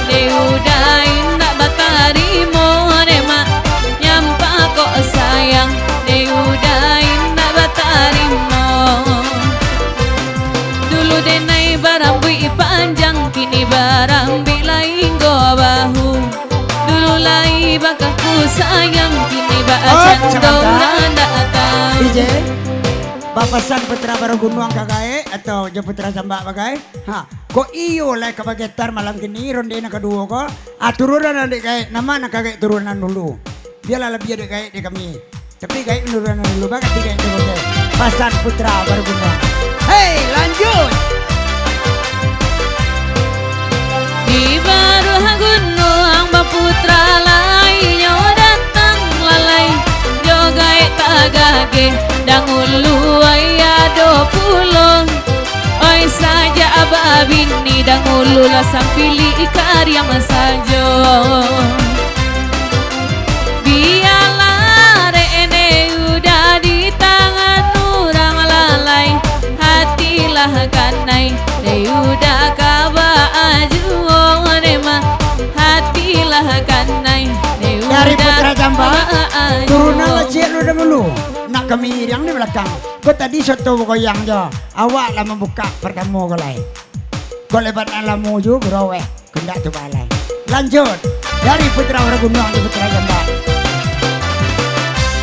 Deudain nak batarimo nema nyampa kok sayang deudain nak batarimo. Dulu denai barambi panjang kini barambi lain go bahu. Dulu lai bakaku sayang kini baacan dorang datang. DJ Bapasan Putra Barogunuang kagae atau je Putra Jambak bagai? Ha, ko iyo lai kabagetar malam kini ronde na kedua ko. Turunan adik kae nama nak kagae turunan dulu. Biarlah lebih adik kae di kami. Tapi kae turunan dulu bagai tiga itu bagai. Pasan Putra Barogunuang. Hey, lanjut. Di Barogunuang Baputra lainnya datang lalai jogai tagage dangulu ayado pulo oi saja ababini dangulu lasang pilih ikarya masajo biarlah rene udah di tangan orang lalai hatilah kanai udah kaba ajuong nema hatilah kanai dari Putra Jambak turunan lecek lu dulu nak kami yang di belakang kau tadi soto goyang jo awak lah membuka pertama kau lain kau lebat alamu juga berawe kendak tu balai lanjut dari Putra Barogunuang di Putra Jambak.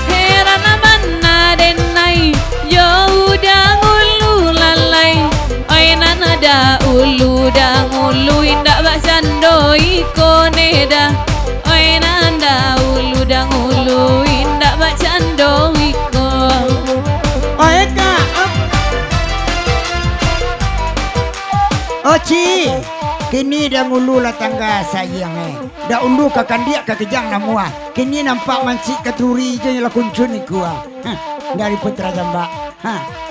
heran mana denai yo udah ngulu lalai oi nada ulu dah ngulu indak bacando ikoneda oi nanda ulu dah ngulu indak bacando iko Eka Oci kini dah ngulu lah tangga sayang dah undu kakan dia kekejang namua kini nampak mancik keturi je lah kuncun ikua dari Putra Jambak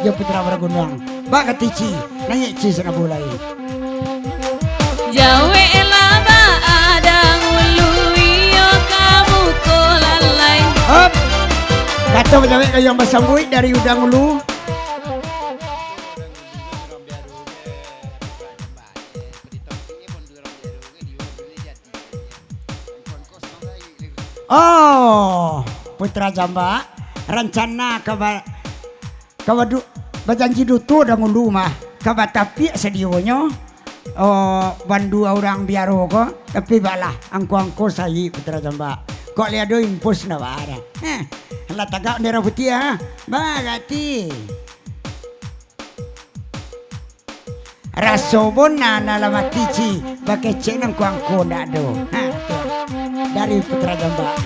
ya Putra Barogunuang bak ketici nanya ci sana bulai jawe laba ada ngulu iyo kamu kolalai hop kata jawe kayong basambui dari udang ulu oh Putra Jambak rencana kawadu berjanji dutu dan ulu mah kabatapi sedionyo oh bandu orang biaro ko tapi balah angko sayi Putra Jambak kok liado impus na bara lah tagak ndera putih ha bagati rasobon na lamatici pakai cenang angko ndak do dari Putra Jambak.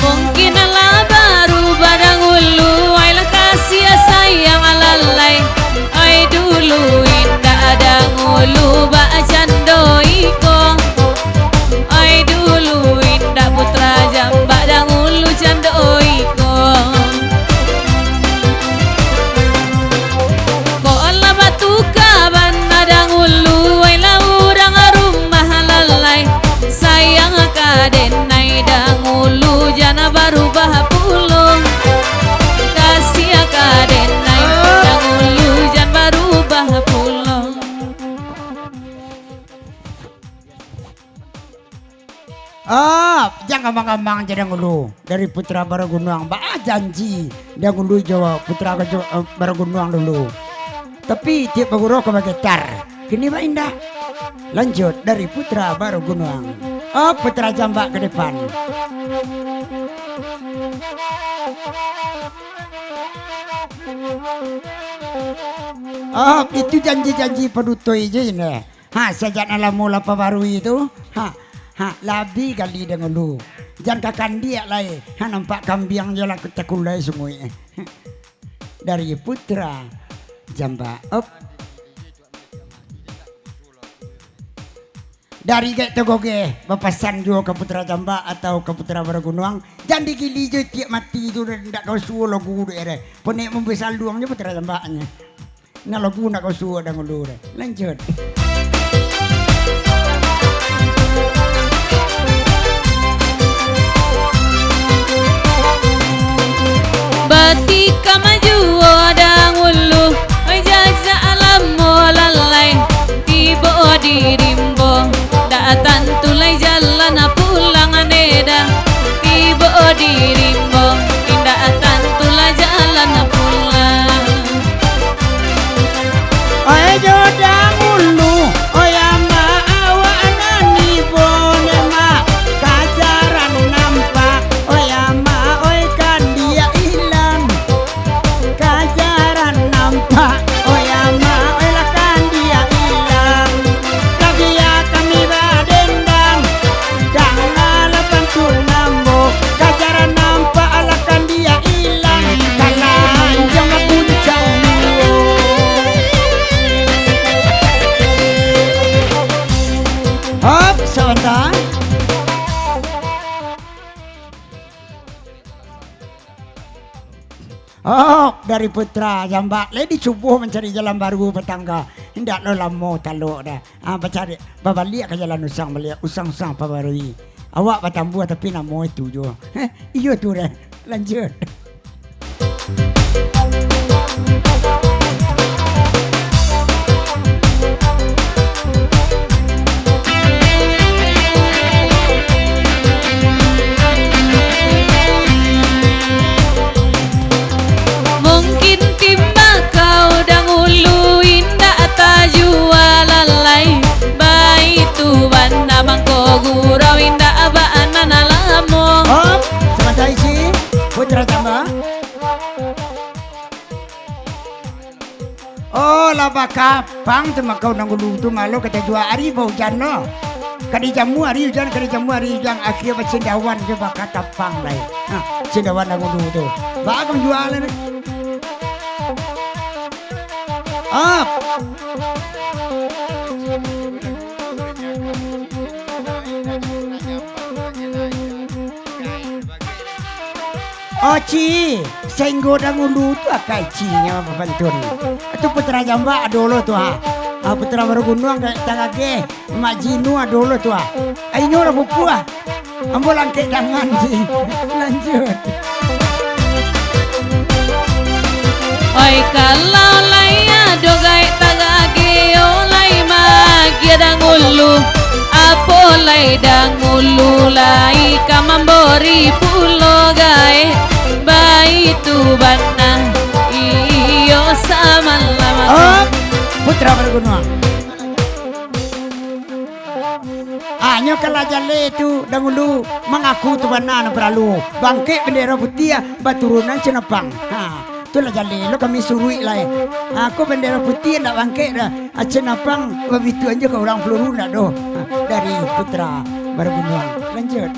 mungkin lah baru badang ulu ailah kasih sayang alalai ai dulu indah ada ngulu bacando iko ai dulu indah Putra Jambak dang ulu cando iko ko Allah batu kaban dang ulu ailah urang rumah lalai sayang kadenai dang ulu jana baru bahapulung kasih kadenai dang ulu jan baru bahapulung. Jangan ngambang-ngambang jadi ngulu dari Putra Barogunuang ba janji dia ngulu Jawa Putra Barogunuang dulu tapi tiap baguro ke getar kini ba indah lanjut dari Putra Barogunuang Putra Jambak ke depan itu janji-janji pedutoi je ini sejak alam mula baru itu labi kali dengan lu jangan kakan dia lah nampak kambing je lah ketekulai semua dari Putra Jambak dari gak tegoge bapasan juga ke Putra Jambak atau ke Putra Barogunuang jangan digili je tiap mati itu tidak kau suruh lagu deh penik membesar luangnya Putra Jambaknya nah lagu nak kau suruh dengan lu lanjut. Batika maju ada ngulu jaza alam lalai dirimu indah tantula jalan pulang. Ayo dangulu oyama awanani bonema kajaran nampak oyama oi kan dia hilang kajaran nampak oyama oi kan dia hilang lagi ya kami badendang jangan lepantul nambo kajaran nampak alakan dia hilang kalan jangan puncang hop sebentar. Oh, dari Putra Jamba, lady cubuh mencari jalan baru petangga. Hendak lo lamo taluk dah. Mencari babalik ke jalan usang balik, usang-usang pabarui. Awak batambu tapi namo itu jo. Iyo tu dah. Lanjut. Mungkin timba kau dahulu indah tak jual lalai. Baik Tuhan nama kau gurau indah abaan lamo. Oh, sebentar isi Putra Jamba. Oh, laba kapang tu makau nanggulu tu malu kata jual hari bau jano. Kadi jamu hari hujan, kadi jamu hari hujan akhir bercendawan je bakal tapang lai. Cendawan nanggulu tu. Bagam jual ni. Up. Oci, senggo dangulu tu akai cinya pantun. Itu Putra Jamba dulu tu ha. Putra Barugunung tagage Mak Jinu dulu tu ha. Ayo ora buku ah. Ambo langke dangan ji. Lanjut. Oi kalau laya dogai tagage olai magia dangulu. Apo lai dangulu lai kamambori pulo gae. Baik tu bana iyo sama lama. Oh, Putra Barugunung. Nyo kala jale tu dangulu mengaku tu bana perlu. Bangkit bendera putih baturunan cenapang. Itulah jale lo kami surui lah. Aku bendera putih nak bangkit dah. Cenapang begitu aja ke orang peluru nak doh. Dari Putra Barugunung. Lanjut.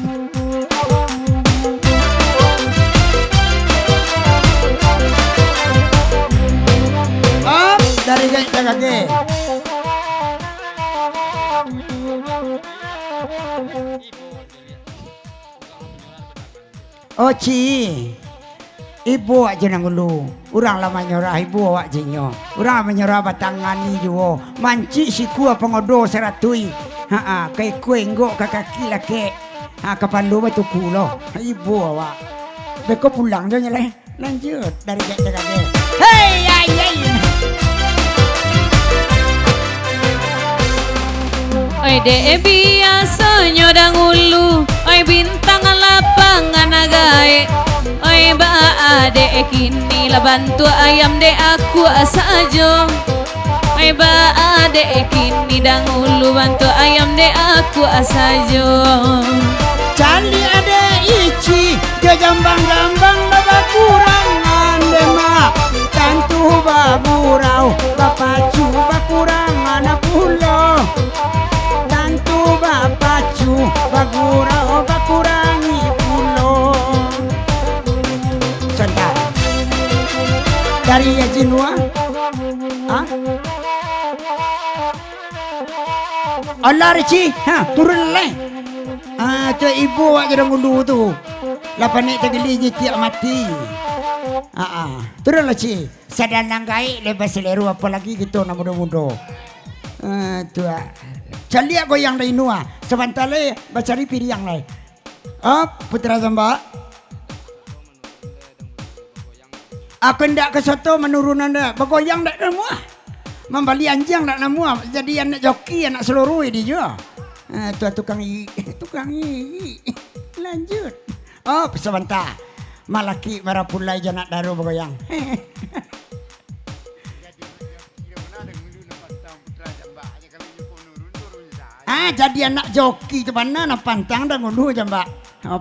Dari kaki. Oci, ibu aja nangulu. Orang lama nyerah ibu awak jenyo. Orang menyerah batangani juo. Manci si kuah pengodo seratui. Kai kue enggok ke kaki laki. Kapandu batu kulo. Ibu awak. Beko pulang je nyeleh. Lanjut dari kaki. Hey, ay. Oi de biasanya dangulu. Oi bintang lapangan agae. Oi ba ade kini la bantu ayam de aku asajo. Oi ba ade kini dangulu bantu ayam de aku asajo. Cali ade ici ke jambang-jambang baba kurangan dema. Tantu bagurau bapacu bakurangan pulo. Tantu bapacu bagurau bakurangi pulo. Sebentar. Dari Jinwa. Allah Rici, turun leh. Tu ibu awak jadi mundu tu. Lapan ni tegeli je tiap mati. Turun lah Ci. Sadan nanggai lepas seleru apa lagi gitu nak muda-muda. Tu cali aku yang dari Nua. Sebentar le bacari piri yang lain. Putra Jamba. Aku ndak ke soto menurunan dah. Bergoyang ndak semua. Membali anjing ndak semua. Jadi anak joki anak seluruh dia juga. Tukang gigi. Lanjut. Oh, sebentar. Malaki marapulai janak daru bergoyang. Jadi anak joki tu mana nak pantang dah ngulu jamba.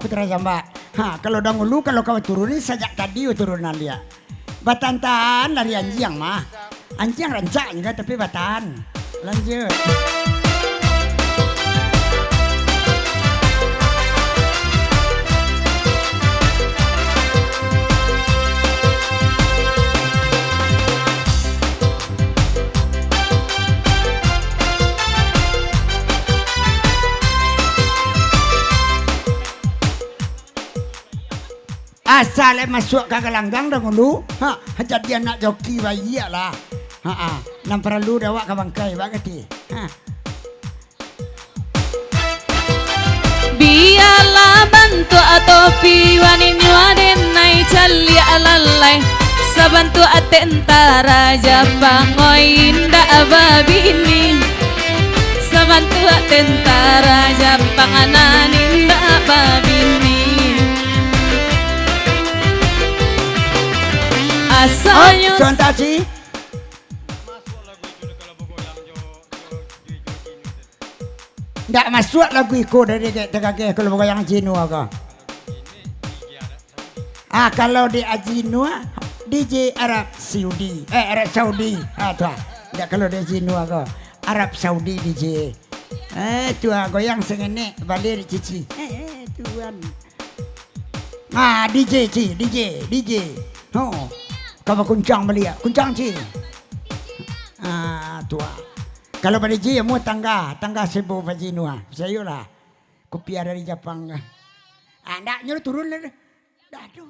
Putra jamba. Kalau dah ngulu kalau kau turunin sejak tadi turunan dia. Batantan lari anjing mah. Anjing rancak juga tapi batan. Lanjut. Asal masuk ke gelanggang dah ngulu. Jadi anak joki bayi lah. Nam perlu dawak ke bangkai bagati. Biarlah bantu atau piwanin nyuaden nai cali alalai. Sabantu tentara Jepang inda ababini. Sabantu tentara Jepang ananinda ababini. Asalnya Contoh sih. Ndak masuk lagu iko dari tegake kalau bergoyang Jinu aku. Kalau di Jinu DJ Arab Saudi. Arab Saudi. Tu. Ndak kalau di Jinu aku. Arab Saudi DJ. Tu goyang sengene balik cici. Tuan. DJ ci, DJ. Oh. Kau kuncang beli ya, kuncang ci. Tua. Kalau pada ji mau tangga sebu bajinu saya lah. Kopi dari Jepang. Ndak nyuruh turun lah. Dah tu.